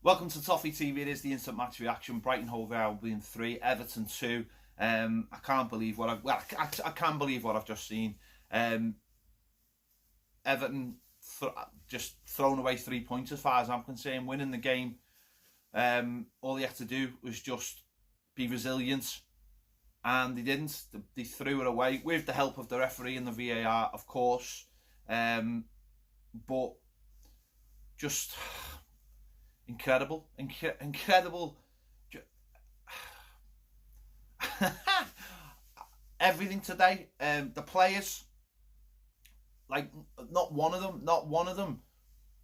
Welcome to Toffee TV. It is the instant match reaction. Brighton Hove Albion 3, Everton 2. I can't believe what I can believe what I've just seen. Everton just thrown away 3 points as far as I'm concerned, winning the game. All they had to do was just be resilient, and they didn't. They threw it away with the help of the referee and the VAR, of course. But just incredible. Everything today. The players, like, not one of them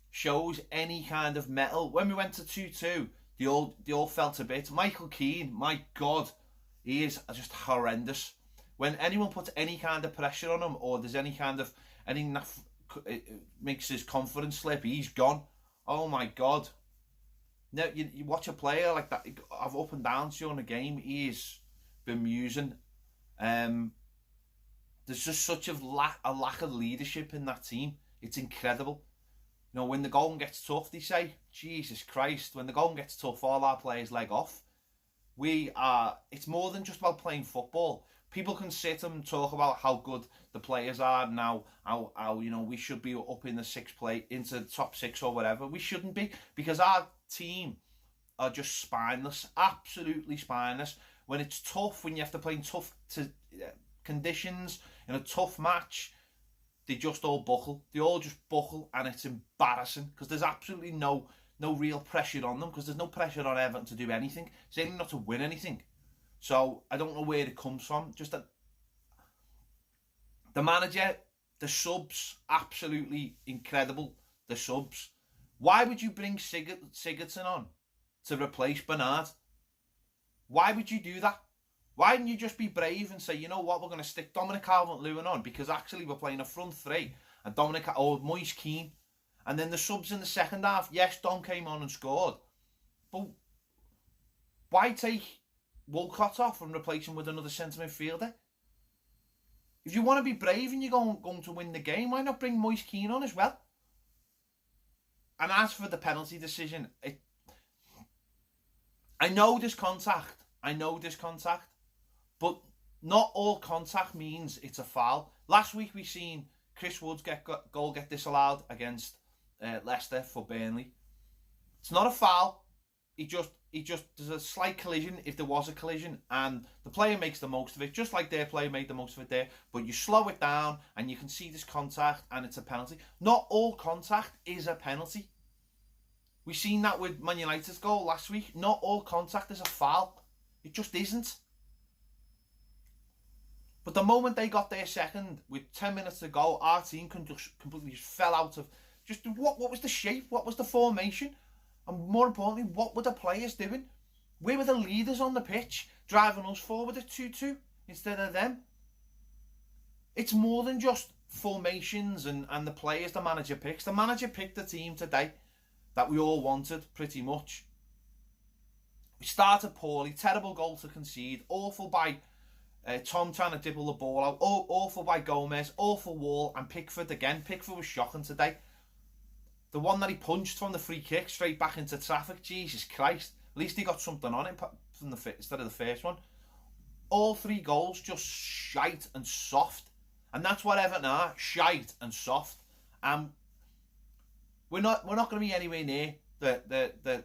shows any kind of mettle. When we went to 2-2, they all felt a bit. Michael Keane, my God, he is just horrendous. When anyone puts any kind of pressure on him, or there's anything that makes his confidence slip, he's gone. Oh my God. Now you watch a player like that have up and downs during the game. He's bemusing. There's just such a lack of leadership in that team. It's incredible. You know, when the going gets tough, they say, Jesus Christ, when the going gets tough, all our players leg off. It's more than just about playing football. People can sit and talk about how good the players are now, how you know, we should be up in the into the top 6 or whatever. We shouldn't be, because our team are just spineless, absolutely spineless. When it's tough, when you have to play in tough conditions, in a tough match, they just all buckle. They all just buckle, and it's embarrassing, because there's absolutely no real pressure on them, because there's no pressure on Everton to do anything, certainly not to win anything. So I don't know where it comes from. Just that the manager, the subs, absolutely incredible. The subs. Why would you bring Sigurdsson on to replace Bernard? Why would you do that? Why didn't you just be brave and say, you know what, we're going to stick Dominic Calvert-Lewin on, because actually we're playing a front three, and Moise Keane, and then the subs in the second half. Yes, Dom came on and scored, but why take Walcott off and replace him with another centre midfielder? If you want to be brave and you're going to win the game, why not bring Moise Keane on as well? And as for the penalty decision, I know there's contact, but not all contact means it's a foul. Last week we seen Chris Wood's goal get disallowed against Leicester for Burnley. It's not a foul. There's a slight collision, if there was a collision, and the player makes the most of it, just like their player made the most of it there. But you slow it down and you can see this contact, and it's a penalty. Not all contact is a penalty. We seen that with Man United's goal last week. Not all contact is a foul. It just isn't. But the moment they got their second, with 10 minutes to go, our team completely fell out of just what was the shape, what was the formation, and more importantly, what were the players doing? Where were the leaders on the pitch, driving us forward at 2-2 instead of them? It's more than just formations and the players the manager picks. The manager picked the team today that we all wanted, pretty much. We started poorly, terrible goal to concede, awful by Tom trying to dribble the ball out, awful by Gomez, awful Wall, and Pickford again. Pickford was shocking today. The one that he punched from the free kick straight back into traffic, Jesus Christ. At least he got something on it from instead of the first one. All 3 goals just shite and soft. And that's what Everton are, shite and soft. We're not going to be anywhere near the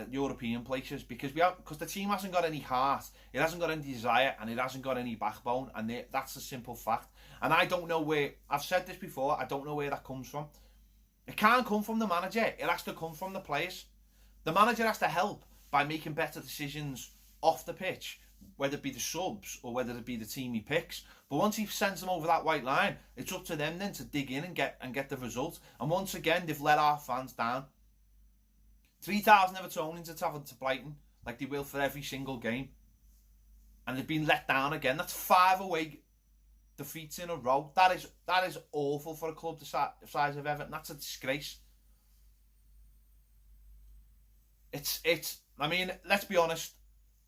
European places, because the team hasn't got any heart, it hasn't got any desire, and it hasn't got any backbone, and that's a simple fact. And I don't know where, I've said this before, I don't know where that comes from. It can't come from the manager, it has to come from the players. The manager has to help by making better decisions off the pitch, whether it be the subs or whether it be the team he picks. But once he sends them over that white line, it's up to them then to dig in and get the result. And once again, they've let our fans down. 3,000 Evertonians are travelling to Brighton, like they will for every single game, and they've been let down again. That's 5 away defeats in a row. That is awful for a club the size of Everton. That's a disgrace. I mean, let's be honest.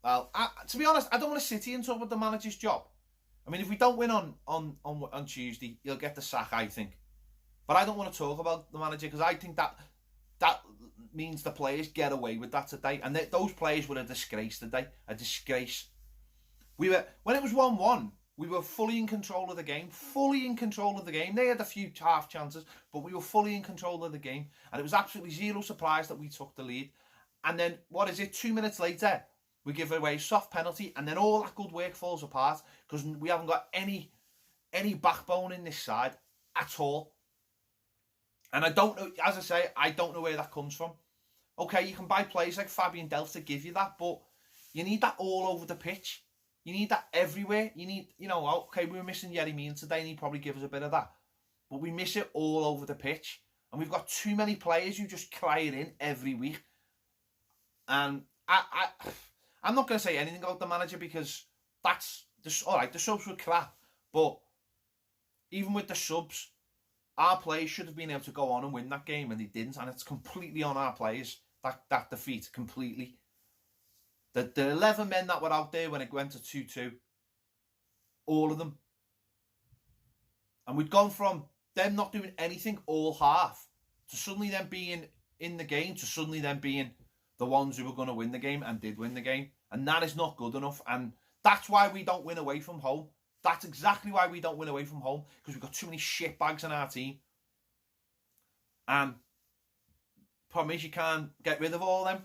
Well, to be honest, I don't want to sit here and talk about the manager's job. I mean, if we don't win on Tuesday, he'll get the sack, I think. But I don't want to talk about the manager, because I think that means the players get away with that today. And those players were a disgrace today. A disgrace. When it was 1-1, we were fully in control of the game. Fully in control of the game. They had a few half chances, but we were fully in control of the game. And it was absolutely zero surprise that we took the lead. And then, 2 minutes later, we give away a soft penalty, and then all that good work falls apart because we haven't got any backbone in this side at all. And I don't know, as I say, I don't know where that comes from. Okay, you can buy players like Fabian Delph to give you that, but you need that all over the pitch. You need that everywhere. You need, okay, we were missing Yerry Mina today, and he'd probably give us a bit of that. But we miss it all over the pitch. And we've got too many players who just cry it in every week. And I'm not going to say anything about the manager because that's all right. The subs were crap, but even with the subs, our players should have been able to go on and win that game, and they didn't. And it's completely on our players, that defeat, completely. The 11 men that were out there when it went to 2-2, all of them. And we'd gone from them not doing anything all half to suddenly them being in the game, to suddenly them being the ones who were going to win the game and did win the game. And that is not good enough. And that's why we don't win away from home. That's exactly why we don't win away from home, because we've got too many shitbags in our team. And problem is you can't get rid of all of them.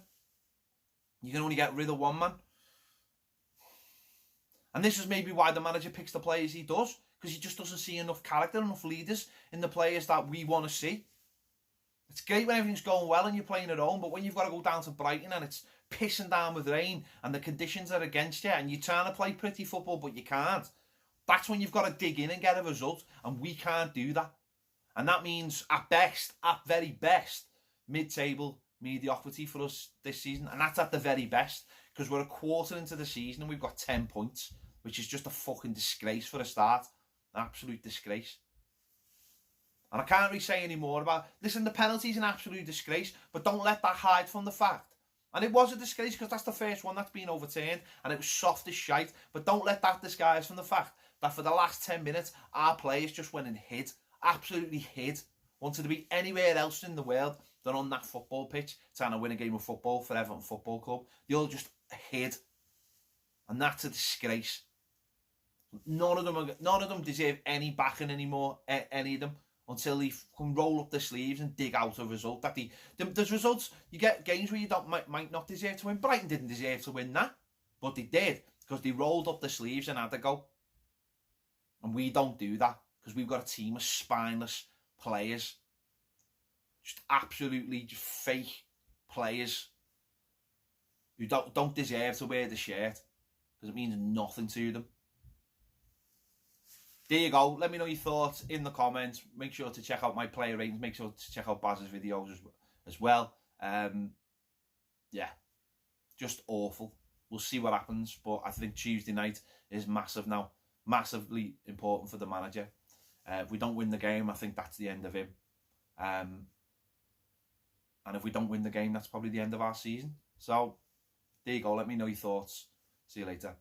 You can only get rid of one man. And this is maybe why the manager picks the players he does, because he just doesn't see enough character, enough leaders in the players that we want to see. It's great when everything's going well and you're playing at home, but when you've got to go down to Brighton and it's pissing down with rain and the conditions are against you and you're trying to play pretty football but you can't, that's when you've got to dig in and get a result, and we can't do that. And that means at very best, mid-table mediocrity for us this season, and that's at the very best, because we're a quarter into the season and we've got 10 points, which is just a fucking disgrace for a start. An absolute disgrace. And I can't really say any more about it. Listen, the penalty's an absolute disgrace, but don't let that hide from the fact. And it was a disgrace because that's the first one that's been overturned and it was soft as shite, but don't let that disguise from the fact that for the last 10 minutes, our players just went and hid. Absolutely hid. Wanted to be anywhere else in the world than on that football pitch trying to win a game of football for Everton Football Club. They all just hid. And that's a disgrace. None of them deserve any backing anymore, any of them, until they can roll up their sleeves and dig out a result. There's results, you get games where you might not deserve to win. Brighton didn't deserve to win that, but they did, because they rolled up their sleeves and had a go. And we don't do that, because we've got a team of spineless players. Just absolutely just fake players who don't deserve to wear the shirt, because it means nothing to them. There you go. Let me know your thoughts in the comments. Make sure to check out my player ratings. Make sure to check out Baz's videos as well. Yeah, just awful. We'll see what happens. But I think Tuesday night is massive now. Massively important for the manager. If we don't win the game, I think that's the end of him. And if we don't win the game, that's probably the end of our season. So, there you go. Let me know your thoughts. See you later.